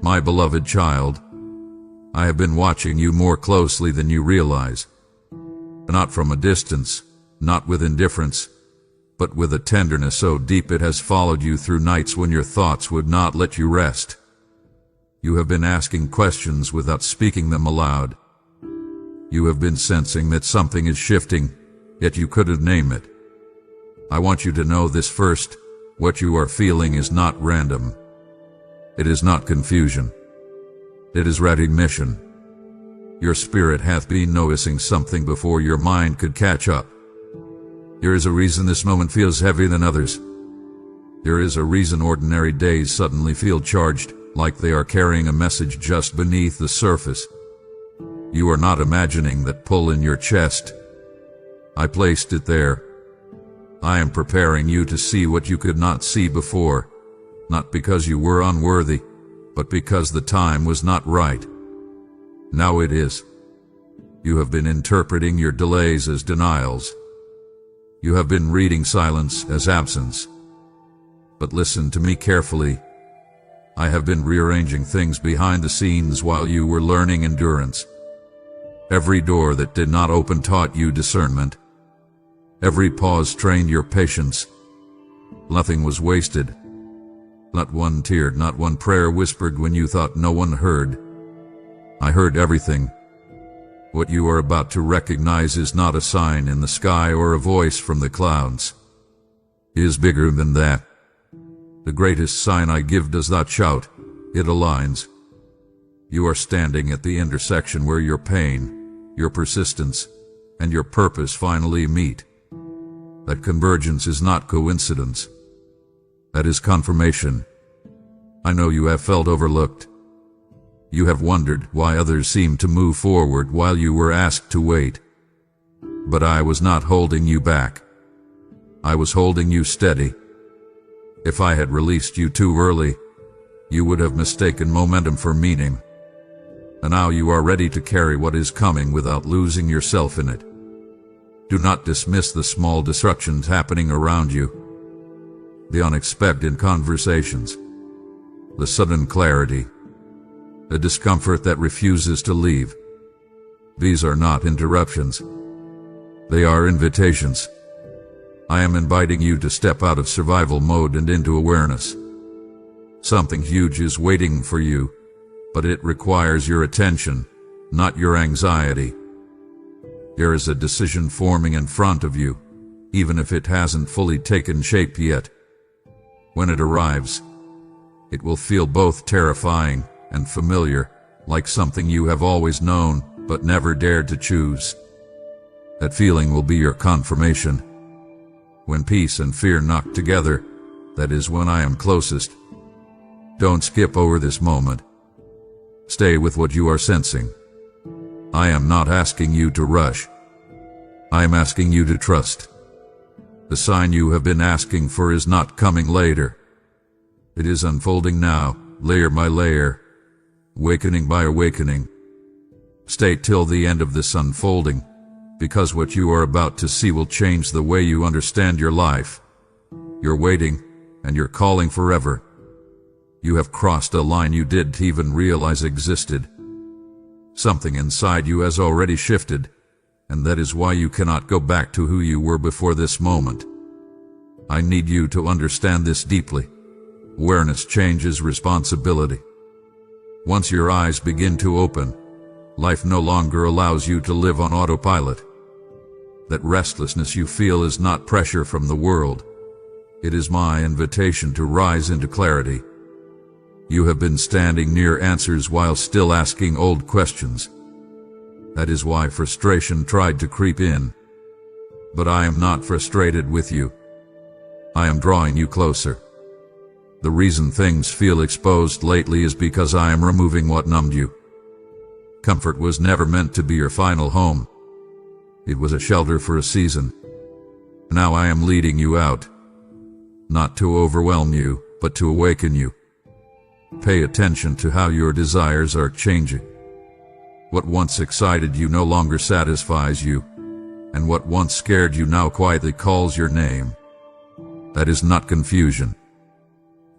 My beloved child, I have been watching you more closely than you realize. Not from a distance, not with indifference, but with a tenderness so deep it has followed you through nights when your thoughts would not let you rest. You have been asking questions without speaking them aloud. You have been sensing that something is shifting, yet you couldn't name it. I want you to know this first: what you are feeling is not random. It is not confusion. It is recognition. Your spirit hath been noticing something before your mind could catch up. There is a reason this moment feels heavier than others. There is a reason ordinary days suddenly feel charged, like they are carrying a message just beneath the surface. You are not imagining that pull in your chest. I placed it there. I am preparing you to see what you could not see before, not because you were unworthy, but because the time was not right. Now it is. You have been interpreting your delays as denials. You have been reading silence as absence. But listen to me carefully. I have been rearranging things behind the scenes while you were learning endurance. Every door that did not open taught you discernment. Every pause trained your patience. Nothing was wasted. Not one tear, not one prayer whispered when you thought no one heard. I heard everything. What you are about to recognize is not a sign in the sky or a voice from the clouds. It is bigger than that. The greatest sign I give does not shout, it aligns. You are standing at the intersection where your pain, your persistence, and your purpose finally meet. That convergence is not coincidence. That is confirmation. I know you have felt overlooked. You have wondered why others seemed to move forward while you were asked to wait. But I was not holding you back. I was holding you steady. If I had released you too early, you would have mistaken momentum for meaning. And now you are ready to carry what is coming without losing yourself in it. Do not dismiss the small disruptions happening around you. The unexpected conversations. The sudden clarity. The discomfort that refuses to leave. These are not interruptions. They are invitations. I am inviting you to step out of survival mode and into awareness. Something huge is waiting for you, but it requires your attention, not your anxiety. There is a decision forming in front of you, even if it hasn't fully taken shape yet. When it arrives, it will feel both terrifying and familiar, like something you have always known but never dared to choose. That feeling will be your confirmation. When peace and fear knock together, that is when I am closest. Don't skip over this moment. Stay with what you are sensing. I am not asking you to rush. I am asking you to trust. The sign you have been asking for is not coming later. It is unfolding now, layer by layer, awakening by awakening. Stay till the end of this unfolding, because what you are about to see will change the way you understand your life. You're waiting, and you're calling forever. You have crossed a line you didn't even realize existed. Something inside you has already shifted, and that is why you cannot go back to who you were before this moment. I need you to understand this deeply. Awareness changes responsibility. Once your eyes begin to open, life no longer allows you to live on autopilot. That restlessness you feel is not pressure from the world. It is my invitation to rise into clarity. You have been standing near answers while still asking old questions. That is why frustration tried to creep in. But I am not frustrated with you. I am drawing you closer. The reason things feel exposed lately is because I am removing what numbed you. Comfort was never meant to be your final home. It was a shelter for a season. Now I am leading you out. Not to overwhelm you, but to awaken you. Pay attention to how your desires are changing. What once excited you no longer satisfies you, and what once scared you now quietly calls your name. That is not confusion.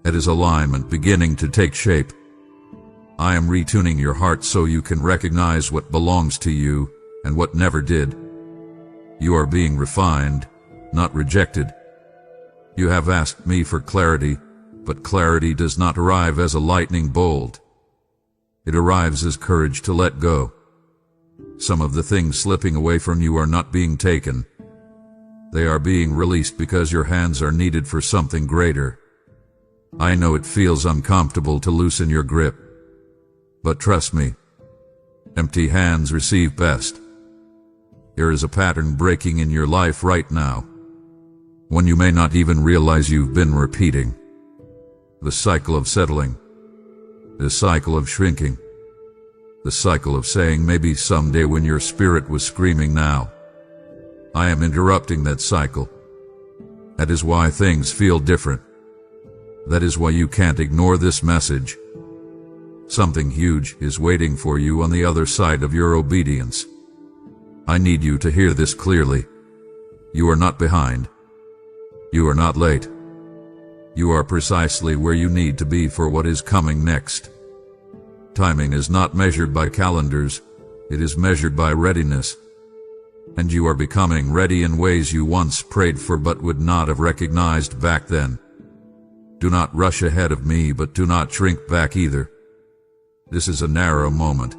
That is alignment beginning to take shape. I am retuning your heart so you can recognize what belongs to you and what never did. You are being refined, not rejected. You have asked me for clarity, but clarity does not arrive as a lightning bolt. It arrives as courage to let go. Some of the things slipping away from you are not being taken. They are being released because your hands are needed for something greater. I know it feels uncomfortable to loosen your grip, but trust me, empty hands receive best. There is a pattern breaking in your life right now, one you may not even realize you've been repeating. The cycle of settling, the cycle of shrinking, the cycle of saying maybe someday when your spirit was screaming now. I am interrupting that cycle. That is why things feel different. That is why you can't ignore this message. Something huge is waiting for you on the other side of your obedience. I need you to hear this clearly. You are not behind. You are not late. You are precisely where you need to be for what is coming next. Timing is not measured by calendars, it is measured by readiness. And you are becoming ready in ways you once prayed for but would not have recognized back then. Do not rush ahead of me, but do not shrink back either. This is a narrow moment,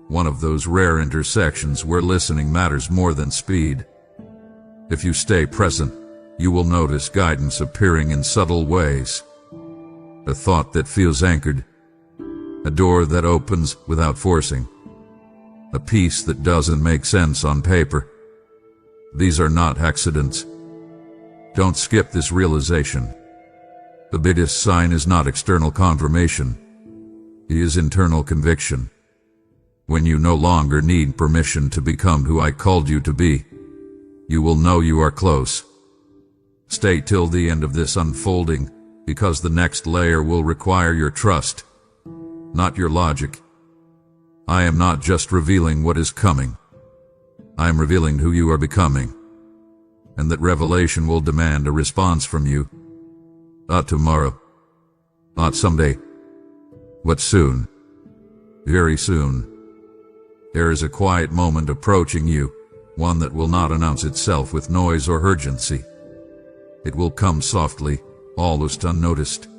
one of those rare intersections where listening matters more than speed. If you stay present, you will notice guidance appearing in subtle ways. A thought that feels anchored, a door that opens without forcing, a peace that doesn't make sense on paper. These are not accidents. Don't skip this realization. The biggest sign is not external confirmation. It is internal conviction. When you no longer need permission to become who I called you to be, you will know you are close. Stay till the end of this unfolding, because the next layer will require your trust, not your logic. I am not just revealing what is coming. I am revealing who you are becoming, and that revelation will demand a response from you. Not tomorrow, not someday, but soon, very soon. There is a quiet moment approaching you, one that will not announce itself with noise or urgency. It will come softly, almost unnoticed.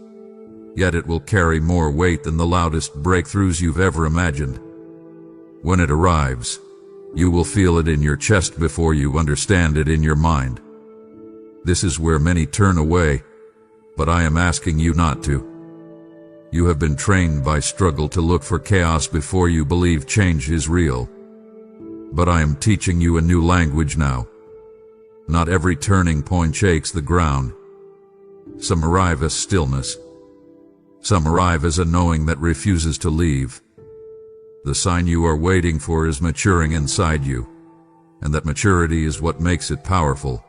Yet it will carry more weight than the loudest breakthroughs you've ever imagined. When it arrives, you will feel it in your chest before you understand it in your mind. This is where many turn away, but I am asking you not to. You have been trained by struggle to look for chaos before you believe change is real. But I am teaching you a new language now. Not every turning point shakes the ground. Some arrive as stillness. Some arrive as a knowing that refuses to leave. The sign you are waiting for is maturing inside you, and that maturity is what makes it powerful.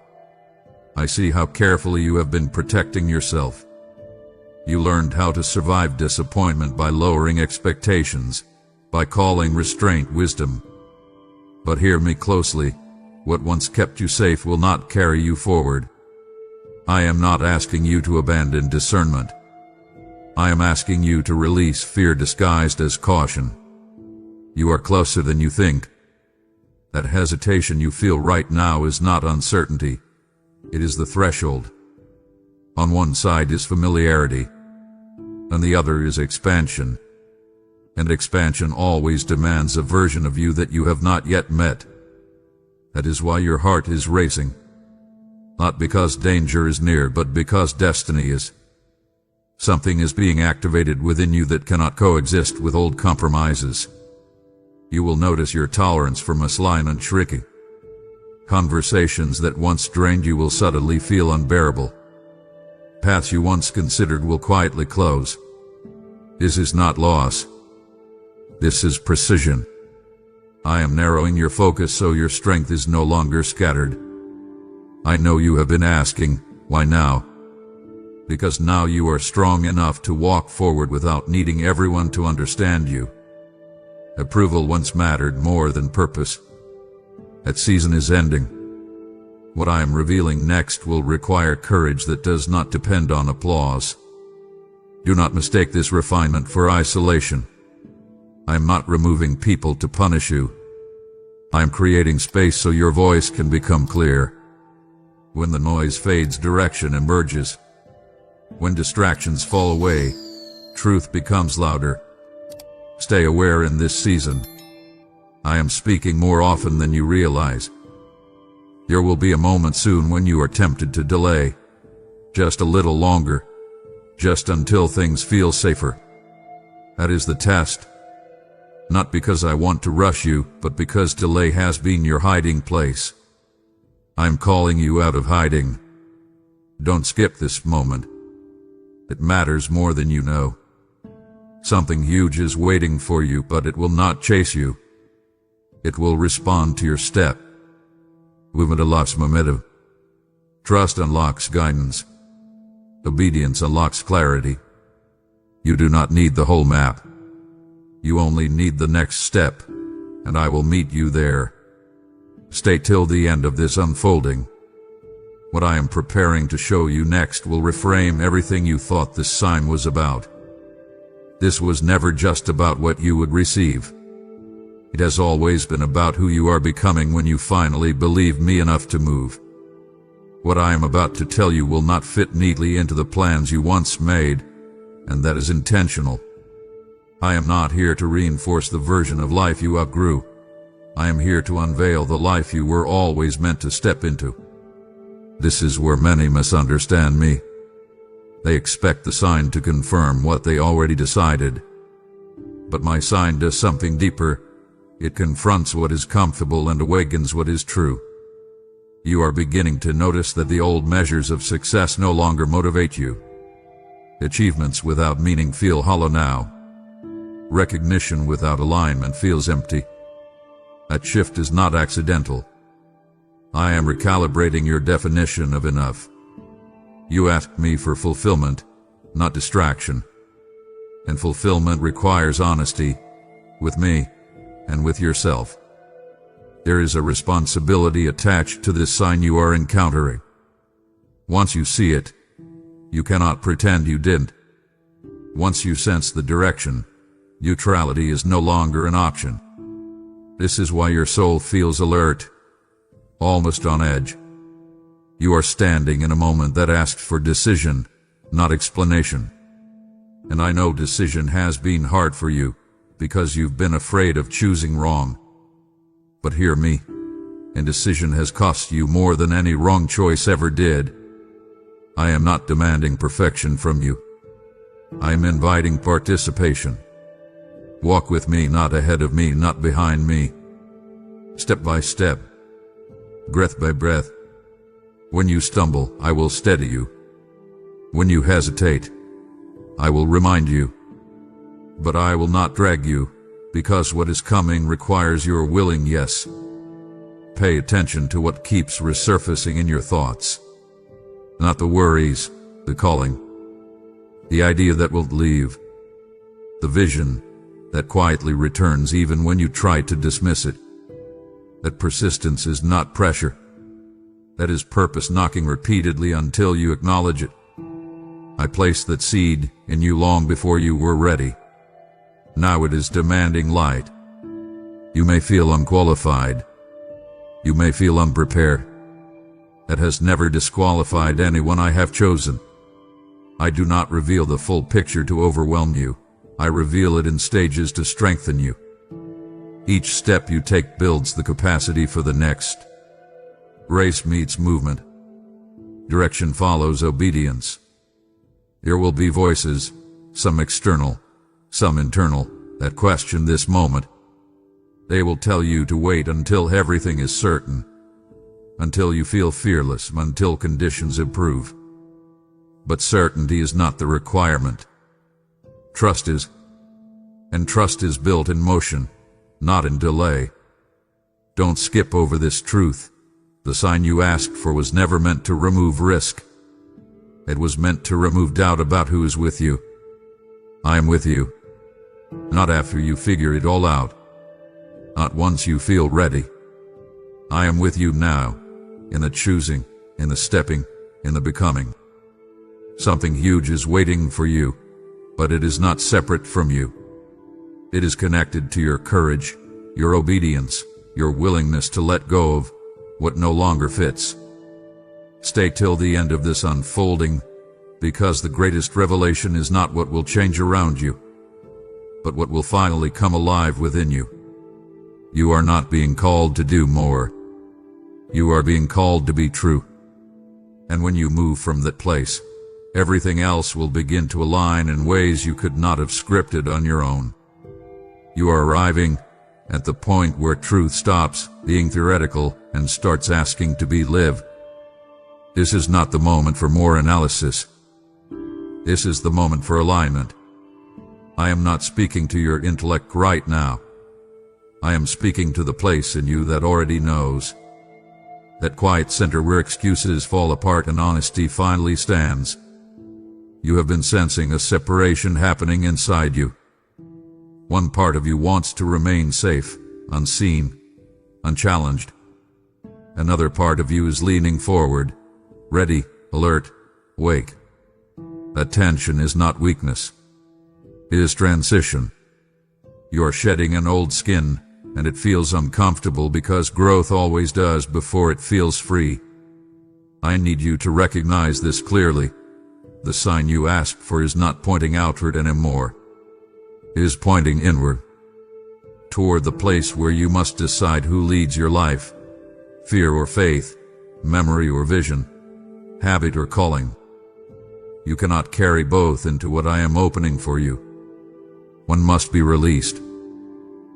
I see how carefully you have been protecting yourself. You learned how to survive disappointment by lowering expectations, by calling restraint wisdom. But hear me closely, what once kept you safe will not carry you forward. I am not asking you to abandon discernment. I am asking you to release fear disguised as caution. You are closer than you think. That hesitation you feel right now is not uncertainty. It is the threshold. On one side is familiarity, and the other is expansion. And expansion always demands a version of you that you have not yet met. That is why your heart is racing. Not because danger is near, but because destiny is. Something is being activated within you that cannot coexist with old compromises. You will notice your tolerance for misalignment shrinking. Conversations that once drained you will suddenly feel unbearable. Paths you once considered will quietly close. This is not loss. This is precision. I am narrowing your focus so your strength is no longer scattered. I know you have been asking, why now? Because now you are strong enough to walk forward without needing everyone to understand you. Approval once mattered more than purpose. That season is ending. What I am revealing next will require courage that does not depend on applause. Do not mistake this refinement for isolation. I am not removing people to punish you. I am creating space so your voice can become clear. When the noise fades, direction emerges. When distractions fall away, truth becomes louder. Stay aware in this season. I am speaking more often than you realize. There will be a moment soon when you are tempted to delay. Just a little longer. Just until things feel safer. That is the test. Not because I want to rush you, but because delay has been your hiding place. I'm calling you out of hiding. Don't skip this moment. It matters more than you know. Something huge is waiting for you, but it will not chase you. It will respond to your step. Movement unlocks momentum. Trust unlocks guidance. Obedience unlocks clarity. You do not need the whole map. You only need the next step, and I will meet you there. Stay till the end of this unfolding. What I am preparing to show you next will reframe everything you thought this sign was about. This was never just about what you would receive. It has always been about who you are becoming when you finally believe me enough to move. What I am about to tell you will not fit neatly into the plans you once made, and that is intentional. I am not here to reinforce the version of life you outgrew. I am here to unveil the life you were always meant to step into. This is where many misunderstand me. They expect the sign to confirm what they already decided. But my sign does something deeper. It confronts what is comfortable and awakens what is true. You are beginning to notice that the old measures of success no longer motivate you. Achievements without meaning feel hollow now. Recognition without alignment feels empty. That shift is not accidental. I am recalibrating your definition of enough. You asked me for fulfillment, not distraction. And fulfillment requires honesty, with me and with yourself. There is a responsibility attached to this sign you are encountering. Once you see it, you cannot pretend you didn't. Once you sense the direction, neutrality is no longer an option. This is why your soul feels alert, almost on edge. You are standing in a moment that asked for decision, not explanation. And I know decision has been hard for you, because you've been afraid of choosing wrong. But hear me, indecision has cost you more than any wrong choice ever did. I am not demanding perfection from you. I am inviting participation. Walk with me, not ahead of me, not behind me. Step by step, breath by breath. When you stumble, I will steady you. When you hesitate, I will remind you. But I will not drag you, because what is coming requires your willing yes. Pay attention to what keeps resurfacing in your thoughts. Not the worries, the calling. The idea that won't leave. The vision that quietly returns even when you try to dismiss it. That persistence is not pressure. That is purpose knocking repeatedly until you acknowledge it. I placed that seed in you long before you were ready. Now it is demanding light. You may feel unqualified. You may feel unprepared. That has never disqualified anyone I have chosen. I do not reveal the full picture to overwhelm you. I reveal it in stages to strengthen you. Each step you take builds the capacity for the next. Race meets movement. Direction follows obedience. There will be voices, some external, some internal, that question this moment. They will tell you to wait until everything is certain, until you feel fearless, until conditions improve. But certainty is not the requirement. Trust is. And trust is built in motion, not in delay. Don't skip over this truth. The sign you asked for was never meant to remove risk. It was meant to remove doubt about who is with you. I am with you. Not after you figure it all out. Not once you feel ready. I am with you now, in the choosing, in the stepping, in the becoming. Something huge is waiting for you, but it is not separate from you. It is connected to your courage, your obedience, your willingness to let go of what no longer fits. Stay till the end of this unfolding, because the greatest revelation is not what will change around you, but what will finally come alive within you. You are not being called to do more. You are being called to be true. And when you move from that place, everything else will begin to align in ways you could not have scripted on your own. You are arriving at the point where truth stops being theoretical and starts asking to be lived. This is not the moment for more analysis. This is the moment for alignment. I am not speaking to your intellect right now. I am speaking to the place in you that already knows. That quiet center where excuses fall apart and honesty finally stands. You have been sensing a separation happening inside you. One part of you wants to remain safe, unseen, unchallenged. Another part of you is leaning forward, ready, alert, awake. That tension is not weakness. It is transition. You are shedding an old skin, and it feels uncomfortable because growth always does before it feels free. I need you to recognize this clearly. The sign you asked for is not pointing outward anymore. It is pointing inward, toward the place where you must decide who leads your life. Fear or faith, memory or vision, habit or calling. You cannot carry both into what I am opening for you. One must be released.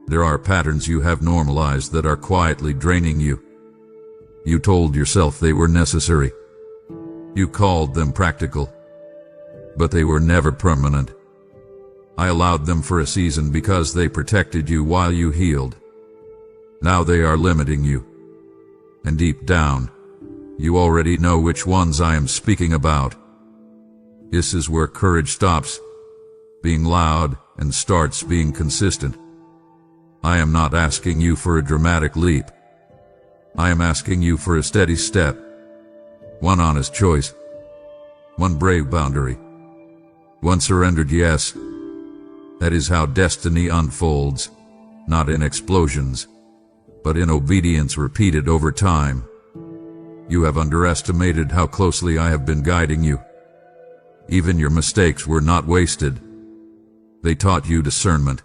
There are patterns you have normalized that are quietly draining you. You told yourself they were necessary. You called them practical. But they were never permanent. I allowed them for a season because they protected you while you healed. Now they are limiting you. And deep down, you already know which ones I am speaking about. This is where courage stops being loud and starts being consistent. I am not asking you for a dramatic leap. I am asking you for a steady step. One honest choice. One brave boundary. One surrendered yes. That is how destiny unfolds, not in explosions, but in obedience repeated over time. You have underestimated how closely I have been guiding you. Even your mistakes were not wasted. They taught you discernment.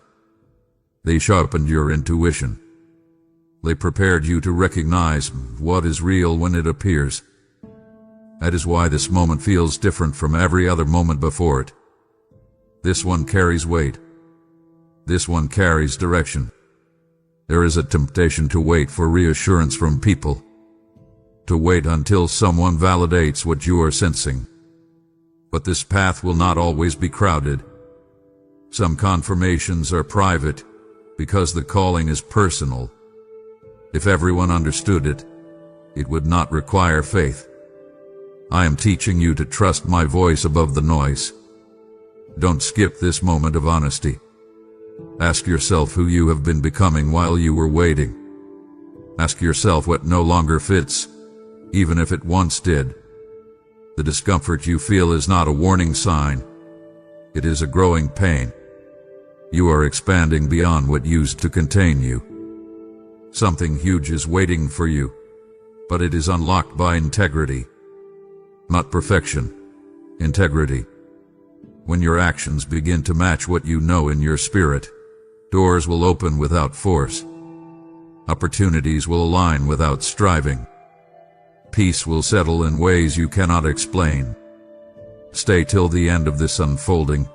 They sharpened your intuition. They prepared you to recognize what is real when it appears. That is why this moment feels different from every other moment before it. This one carries weight. This one carries direction. There is a temptation to wait for reassurance from people. To wait until someone validates what you are sensing. But this path will not always be crowded. Some confirmations are private, because the calling is personal. If everyone understood it, it would not require faith. I am teaching you to trust my voice above the noise. Don't skip this moment of honesty. Ask yourself who you have been becoming while you were waiting. Ask yourself what no longer fits, even if it once did. The discomfort you feel is not a warning sign. It is a growing pain. You are expanding beyond what used to contain you. Something huge is waiting for you, but it is unlocked by integrity. Not perfection, integrity. When your actions begin to match what you know in your spirit, doors will open without force. Opportunities will align without striving. Peace will settle in ways you cannot explain. Stay till the end of this unfolding,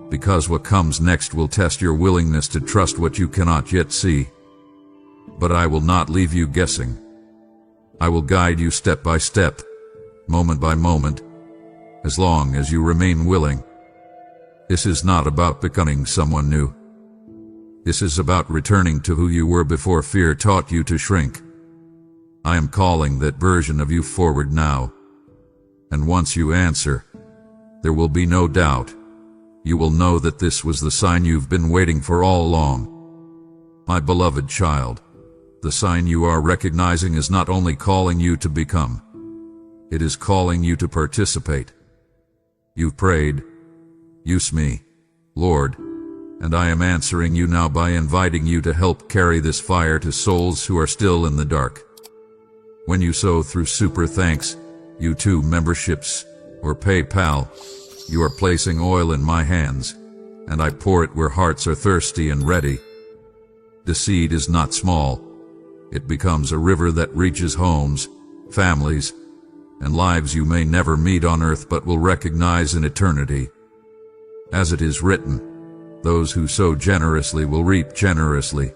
because what comes next will test your willingness to trust what you cannot yet see. But I will not leave you guessing. I will guide you step by step, moment by moment, as long as you remain willing. This is not about becoming someone new. This is about returning to who you were before fear taught you to shrink. I am calling that version of you forward now. And once you answer, there will be no doubt. You will know that this was the sign you've been waiting for all along. My beloved child, the sign you are recognizing is not only calling you to become, it is calling you to participate. You've prayed, use me, Lord, and I am answering you now by inviting you to help carry this fire to souls who are still in the dark. When you sow through Super Thanks, YouTube memberships, or PayPal, you are placing oil in my hands, and I pour it where hearts are thirsty and ready. The seed is not small. It becomes a river that reaches homes, families, and lives you may never meet on earth but will recognize in eternity. As it is written, those who sow generously will reap generously.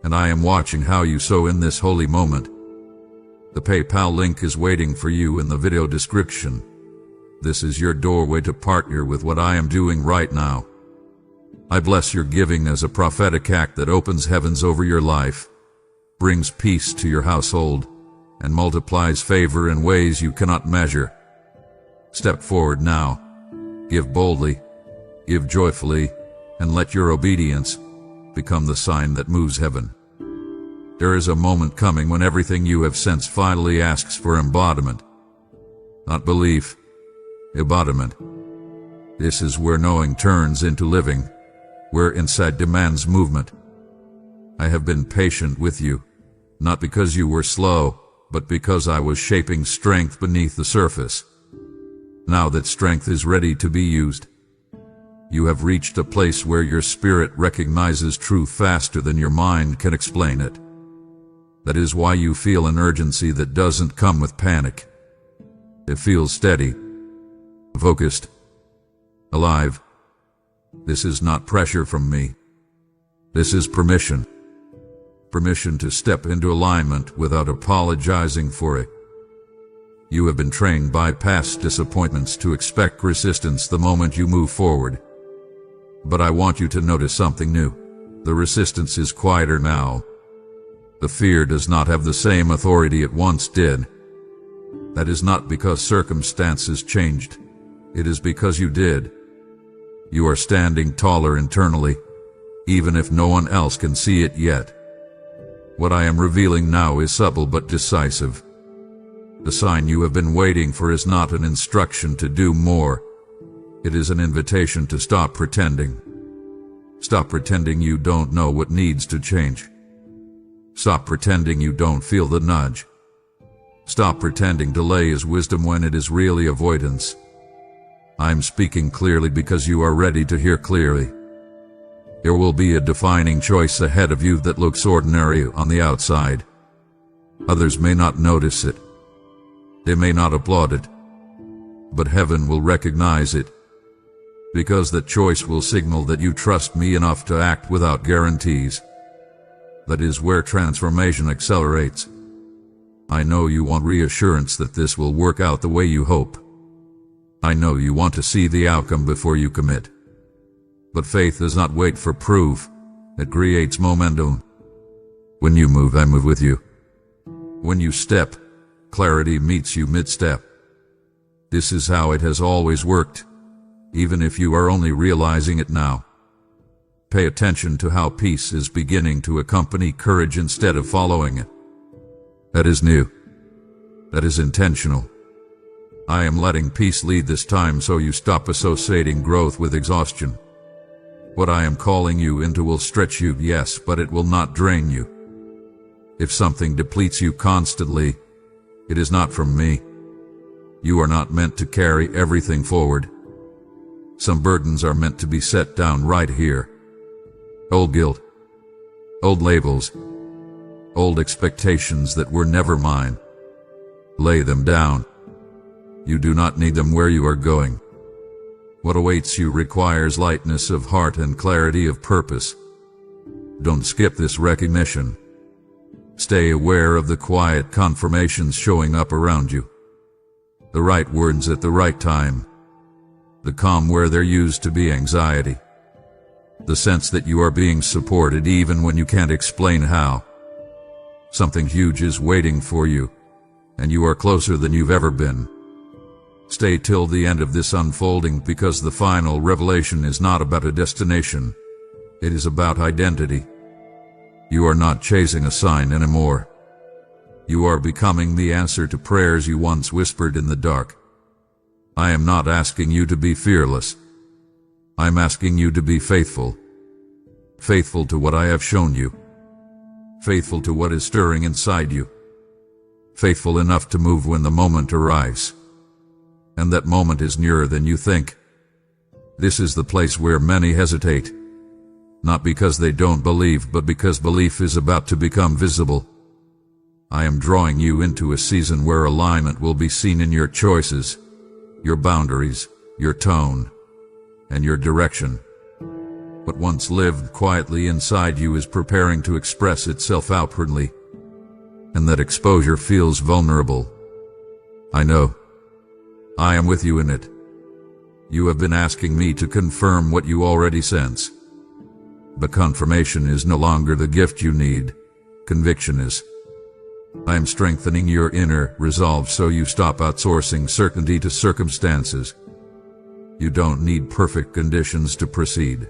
And I am watching how you sow in this holy moment. The PayPal link is waiting for you in the video description. This is your doorway to partner with what I am doing right now. I bless your giving as a prophetic act that opens heavens over your life, brings peace to your household, and multiplies favor in ways you cannot measure. Step forward now. Give boldly, give joyfully, and let your obedience become the sign that moves heaven. There is a moment coming when everything you have sensed finally asks for embodiment. Not belief, embodiment. This is where knowing turns into living, where insight demands movement. I have been patient with you, not because you were slow, but because I was shaping strength beneath the surface. Now that strength is ready to be used, you have reached a place where your spirit recognizes truth faster than your mind can explain it. That is why you feel an urgency that doesn't come with panic. It feels steady, focused, alive. This is not pressure from me. This is permission. Permission to step into alignment without apologizing for it. You have been trained by past disappointments to expect resistance the moment you move forward. But I want you to notice something new. The resistance is quieter now. The fear does not have the same authority it once did. That is not because circumstances changed. It is because you did. You are standing taller internally, even if no one else can see it yet. What I am revealing now is subtle but decisive. The sign you have been waiting for is not an instruction to do more. It is an invitation to stop pretending. Stop pretending you don't know what needs to change. Stop pretending you don't feel the nudge. Stop pretending delay is wisdom when it is really avoidance. I'm speaking clearly because you are ready to hear clearly. There will be a defining choice ahead of you that looks ordinary on the outside. Others may not notice it. They may not applaud it. But heaven will recognize it. Because that choice will signal that you trust me enough to act without guarantees. That is where transformation accelerates. I know you want reassurance that this will work out the way you hope. I know you want to see the outcome before you commit. But faith does not wait for proof. It creates momentum. When you move, I move with you. When you step, clarity meets you mid-step. This is how it has always worked, even if you are only realizing it now. Pay attention to how peace is beginning to accompany courage instead of following it. That is new. That is intentional. I am letting peace lead this time so you stop associating growth with exhaustion. What I am calling you into will stretch you, yes, but it will not drain you. If something depletes you constantly, it is not from me. You are not meant to carry everything forward. Some burdens are meant to be set down right here. Old guilt, old labels, old expectations that were never mine. Lay them down. You do not need them where you are going. What awaits you requires lightness of heart and clarity of purpose. Don't skip this recognition. Stay aware of the quiet confirmations showing up around you. The right words at the right time. The calm where there used to be anxiety. The sense that you are being supported even when you can't explain how. Something huge is waiting for you, and you are closer than you've ever been. Stay till the end of this unfolding because the final revelation is not about a destination. It is about identity. You are not chasing a sign anymore. You are becoming the answer to prayers you once whispered in the dark. I am not asking you to be fearless. I'm asking you to be faithful. faithful to what I have shown you, faithful to what is stirring inside you, faithful enough to move when the moment arrives. And that moment is nearer than you think. This is the place where many hesitate, not because they don't believe, but because belief is about to become visible. I am drawing you into a season where alignment will be seen in your choices, your boundaries, your tone, and your direction. What once lived quietly inside you is preparing to express itself outwardly, and that exposure feels vulnerable. I know. I am with you in it. You have been asking me to confirm what you already sense. But confirmation is no longer the gift you need. Conviction is. I am strengthening your inner resolve so you stop outsourcing certainty to circumstances. You don't need perfect conditions to proceed.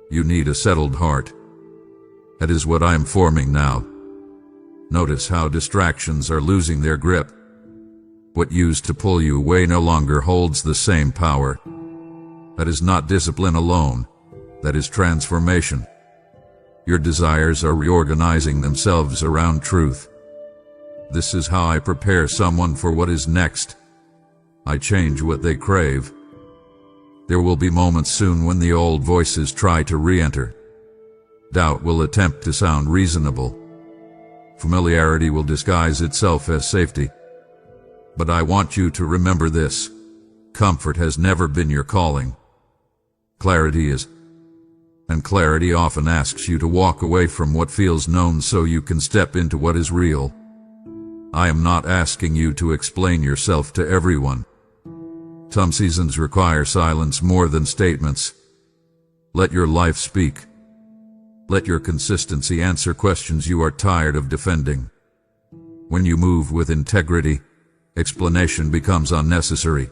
You need a settled heart. That is what I am forming now. Notice how distractions are losing their grip. What used to pull you away no longer holds the same power. That is not discipline alone. That is transformation. Your desires are reorganizing themselves around truth. This is how I prepare someone for what is next. I change what they crave. There will be moments soon when the old voices try to re-enter. Doubt will attempt to sound reasonable. Familiarity will disguise itself as safety. But I want you to remember this. Comfort has never been your calling. Clarity is. And clarity often asks you to walk away from what feels known so you can step into what is real. I am not asking you to explain yourself to everyone. Some seasons require silence more than statements. Let your life speak. Let your consistency answer questions you are tired of defending. When you move with integrity, explanation becomes unnecessary.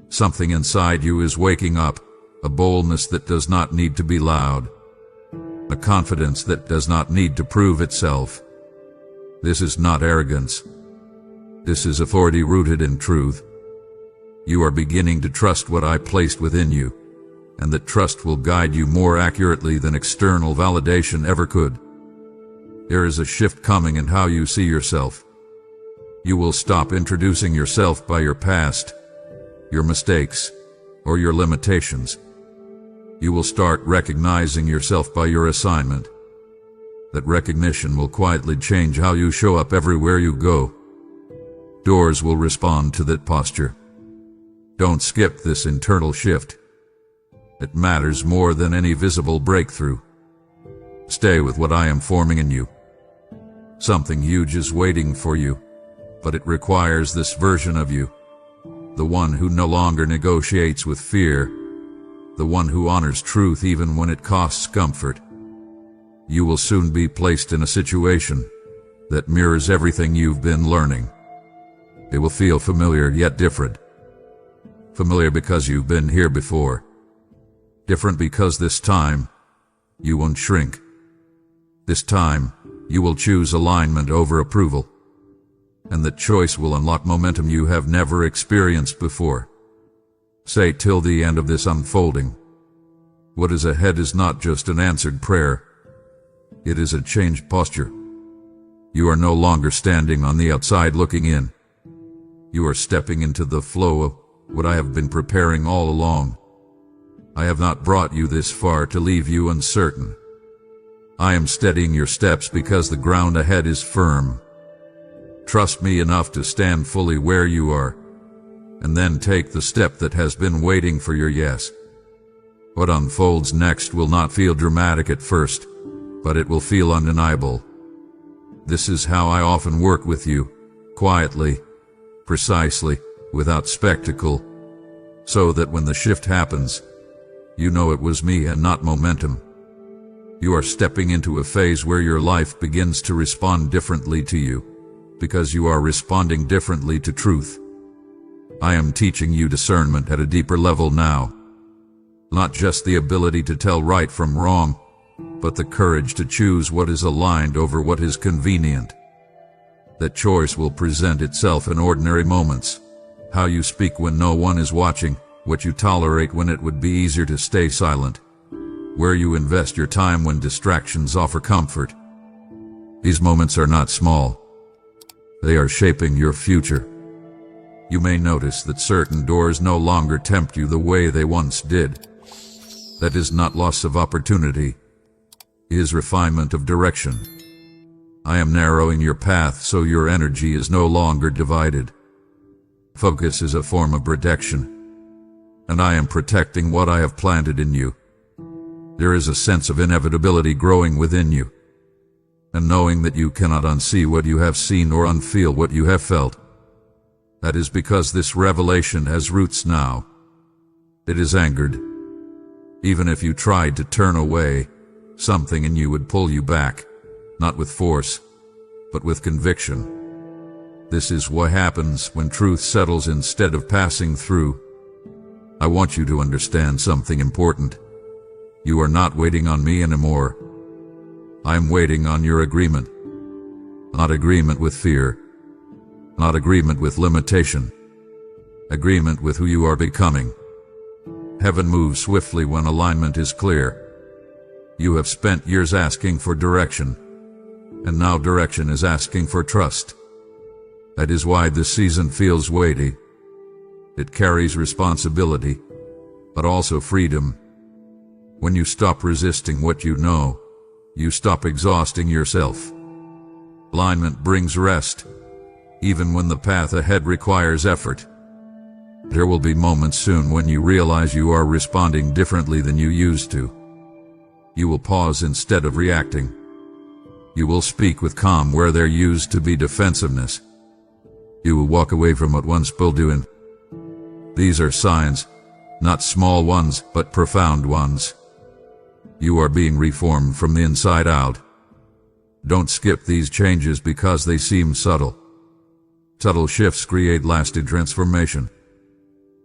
Something inside you is waking up, a boldness that does not need to be loud, a confidence that does not need to prove itself. This is not arrogance. This is authority rooted in truth. You are beginning to trust what I placed within you, and that trust will guide you more accurately than external validation ever could. There is a shift coming in how you see yourself. You will stop introducing yourself by your past, your mistakes, or your limitations. You will start recognizing yourself by your assignment. That recognition will quietly change how you show up everywhere you go. Doors will respond to that posture. Don't skip this internal shift. It matters more than any visible breakthrough. Stay with what I am forming in you. Something huge is waiting for you, but it requires this version of you. The one who no longer negotiates with fear. The one who honors truth even when it costs comfort. You will soon be placed in a situation that mirrors everything you've been learning. It will feel familiar yet different. Familiar because you've been here before. Different because this time, you won't shrink. This time, you will choose alignment over approval. And that choice will unlock momentum you have never experienced before. Say till the end of this unfolding. What is ahead is not just an answered prayer. It is a changed posture. You are no longer standing on the outside looking in. You are stepping into the flow of what I have been preparing all along. I have not brought you this far to leave you uncertain. I am steadying your steps because the ground ahead is firm. Trust me enough to stand fully where you are, and then take the step that has been waiting for your yes. What unfolds next will not feel dramatic at first, but it will feel undeniable. This is how I often work with you, quietly, precisely, without spectacle, so that when the shift happens, you know it was me and not momentum. You are stepping into a phase where your life begins to respond differently to you, because you are responding differently to truth. I am teaching you discernment at a deeper level now. Not just the ability to tell right from wrong, but the courage to choose what is aligned over what is convenient. That choice will present itself in ordinary moments. How you speak when no one is watching, what you tolerate when it would be easier to stay silent. where you invest your time when distractions offer comfort. These moments are not small. They are shaping your future. You may notice that certain doors no longer tempt you the way they once did. That is not loss of opportunity. It is refinement of direction. I am narrowing your path so your energy is no longer divided. Focus is a form of protection, and I am protecting what I have planted in you. There is a sense of inevitability growing within you, and knowing that you cannot unsee what you have seen or unfeel what you have felt. That is because this revelation has roots now. It is anchored. Even if you tried to turn away, something in you would pull you back, not with force, but with conviction. This is what happens when truth settles instead of passing through. I want you to understand something important. You are not waiting on me anymore. I am waiting on your agreement. Not agreement with fear. Not agreement with limitation. Agreement with who you are becoming. Heaven moves swiftly when alignment is clear. You have spent years asking for direction, and now direction is asking for trust. That is why this season feels weighty. It carries responsibility, but also freedom. When you stop resisting what you know, you stop exhausting yourself. Alignment brings rest, even when the path ahead requires effort. There will be moments soon when you realize you are responding differently than you used to. You will pause instead of reacting. You will speak with calm where there used to be defensiveness. You will walk away from what once pulled you in. These are signs, not small ones, but profound ones. You are being reformed from the inside out. Don't skip these changes because they seem subtle. Subtle shifts create lasting transformation.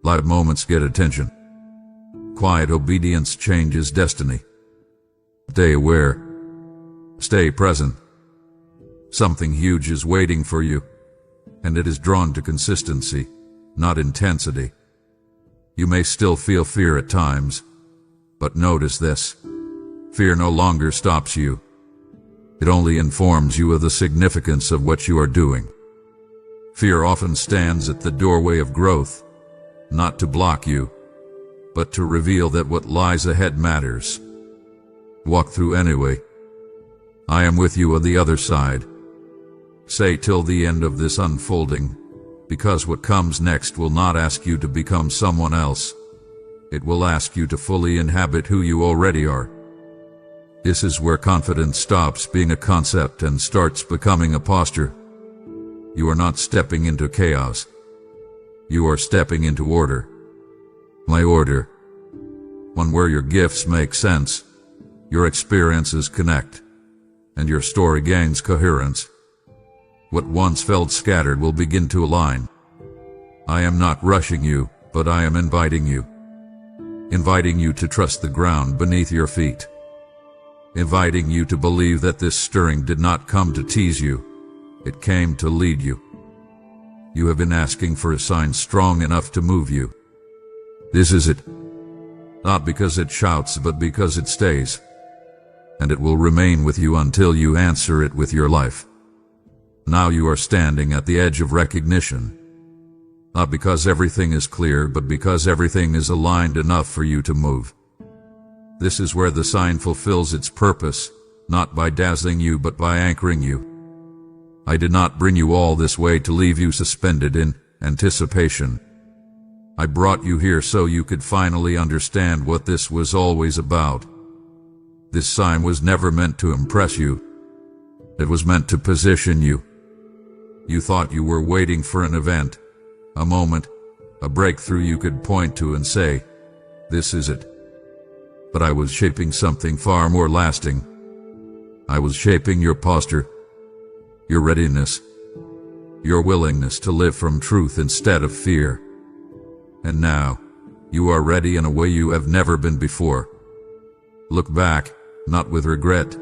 Loud moments get attention. Quiet obedience changes destiny. Stay aware. Stay present. Something huge is waiting for you, and it is drawn to consistency, not intensity. You may still feel fear at times, but notice this. Fear no longer stops you. It only informs you of the significance of what you are doing. Fear often stands at the doorway of growth, not to block you, but to reveal that what lies ahead matters. Walk through anyway. I am with you on the other side. Say till the end of this unfolding, because what comes next will not ask you to become someone else. It will ask you to fully inhabit who you already are. This is where confidence stops being a concept and starts becoming a posture. You are not stepping into chaos. You are stepping into order. My order. One where your gifts make sense, your experiences connect, and your story gains coherence. What once felt scattered will begin to align. I am not rushing you, but I am inviting you. Inviting you to trust the ground beneath your feet. Inviting you to believe that this stirring did not come to tease you. It came to lead you. You have been asking for a sign strong enough to move you. This is it. Not because it shouts, but because it stays. And it will remain with you until you answer it with your life. Now you are standing at the edge of recognition. Not because everything is clear, but because everything is aligned enough for you to move. This is where the sign fulfills its purpose, not by dazzling you, but by anchoring you. I did not bring you all this way to leave you suspended in anticipation. I brought you here so you could finally understand what this was always about. This sign was never meant to impress you. It was meant to position you. You thought you were waiting for an event, a moment, a breakthrough you could point to and say, "This is it." But I was shaping something far more lasting. I was shaping your posture, your readiness, your willingness to live from truth instead of fear. And now, you are ready in a way you have never been before. Look back, not with regret,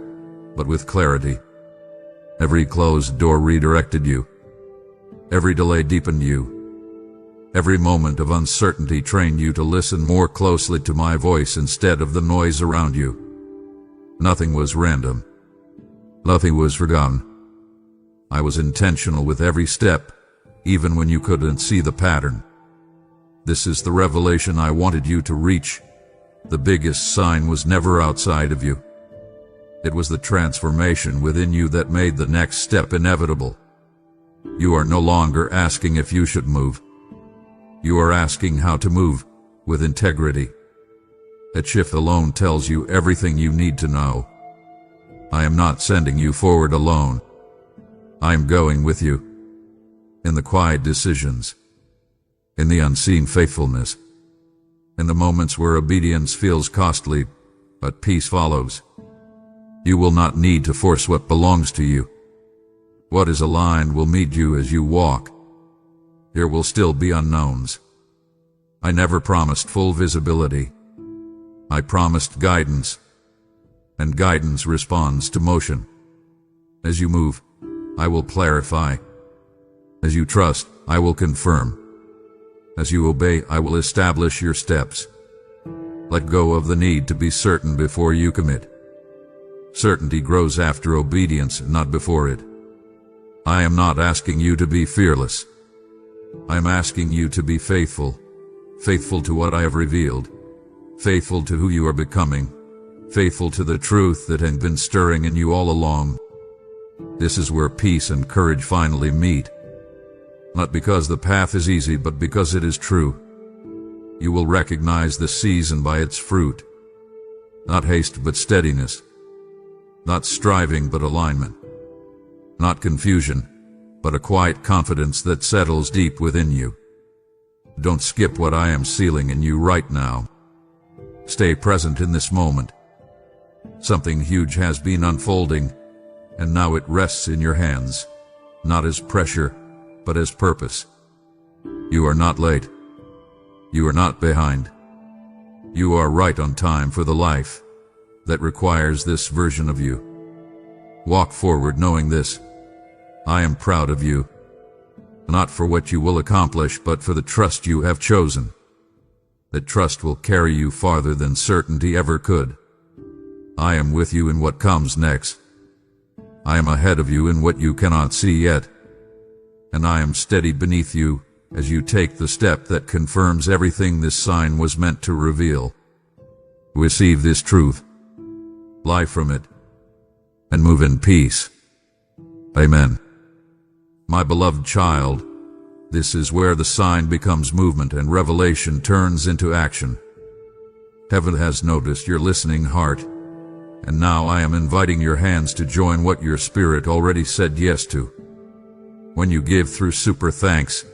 but with clarity. Every closed door redirected you. Every delay deepened you. Every moment of uncertainty trained you to listen more closely to my voice instead of the noise around you. Nothing was random. Nothing was forgotten. I was intentional with every step, even when you couldn't see the pattern. This is the revelation I wanted you to reach. The biggest sign was never outside of you. It was the transformation within you that made the next step inevitable. You are no longer asking if you should move. You are asking how to move, with integrity. That shift alone tells you everything you need to know. I am not sending you forward alone. I am going with you. In the quiet decisions. In the unseen faithfulness. In the moments where obedience feels costly, but peace follows. You will not need to force what belongs to you. What is aligned will meet you as you walk. There will still be unknowns. I never promised full visibility. I promised guidance. And guidance responds to motion. As you move, I will clarify. As you trust, I will confirm. As you obey, I will establish your steps. Let go of the need to be certain before you commit. Certainty grows after obedience, not before it. I am not asking you to be fearless. I am asking you to be faithful. Faithful to what I have revealed. Faithful to who you are becoming. Faithful to the truth that has been stirring in you all along. This is where peace and courage finally meet. Not because the path is easy, but because it is true. You will recognize the season by its fruit. Not haste, but steadiness. Not striving, but alignment. Not confusion, but a quiet confidence that settles deep within you. Don't skip what I am sealing in you right now. Stay present in this moment. Something huge has been unfolding, and now it rests in your hands, not as pressure, but as purpose. You are not late. You are not behind. You are right on time for the life that requires this version of you. Walk forward knowing this. I am proud of you, not for what you will accomplish, but for the trust you have chosen. That trust will carry you farther than certainty ever could. I am with you in what comes next. I am ahead of you in what you cannot see yet. And I am steady beneath you as you take the step that confirms everything this sign was meant to reveal. Receive this truth, lie from it, and move in peace. Amen. My beloved child, this is where the sign becomes movement and revelation turns into action. Heaven has noticed your listening heart, and now I am inviting your hands to join what your spirit already said yes to. When you give through Super Thanks,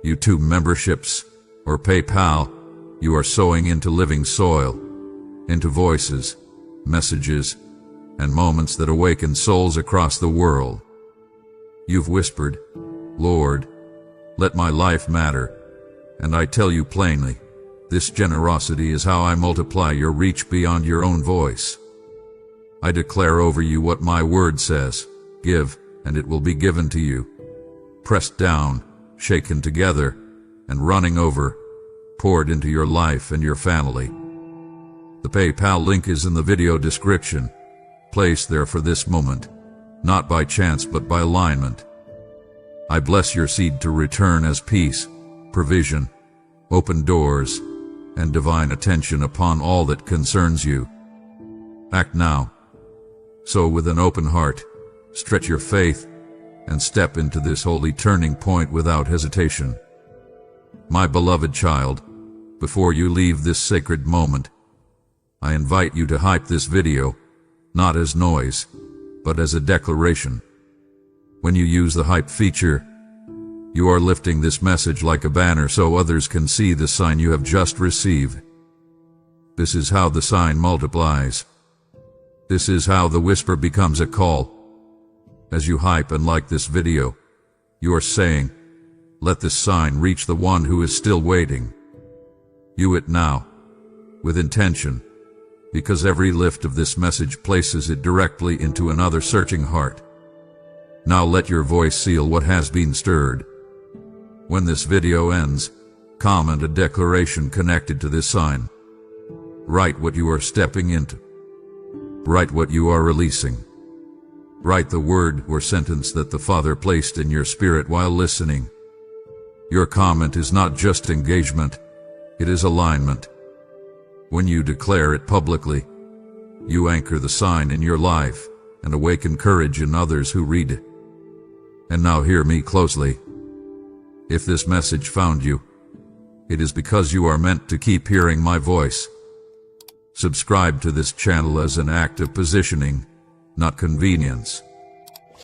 YouTube memberships, or PayPal, you are sowing into living soil, into voices, messages, and moments that awaken souls across the world. You've whispered, Lord, let my life matter, and I tell you plainly, this generosity is how I multiply your reach beyond your own voice. I declare over you what my word says, give, and it will be given to you. Pressed down, shaken together, and running over, poured into your life and your family. The PayPal link is in the video description, placed there for this moment, not by chance but by alignment. I bless your seed to return as peace, provision, open doors, and divine attention upon all that concerns you. Act now. So with an open heart, stretch your faith, and step into this holy turning point without hesitation. My beloved child, before you leave this sacred moment, I invite you to hype this video, not as noise, but as a declaration. When you use the hype feature, you are lifting this message like a banner so others can see the sign you have just received. This is how the sign multiplies. This is how the whisper becomes a call. As you hype and like this video, you are saying, let this sign reach the one who is still waiting. You it now, with intention, because every lift of this message places it directly into another searching heart. Now let your voice seal what has been stirred. When this video ends, Comment a declaration connected to this sign. Write what you are stepping into. Write what you are releasing. Write the word or sentence that the Father placed in your spirit while listening. Your comment is not just engagement, it is alignment. When you declare it publicly, you anchor the sign in your life and awaken courage in others who read it. And now hear me closely. If this message found you, it is because you are meant to keep hearing my voice. Subscribe to this channel as an act of positioning, not convenience.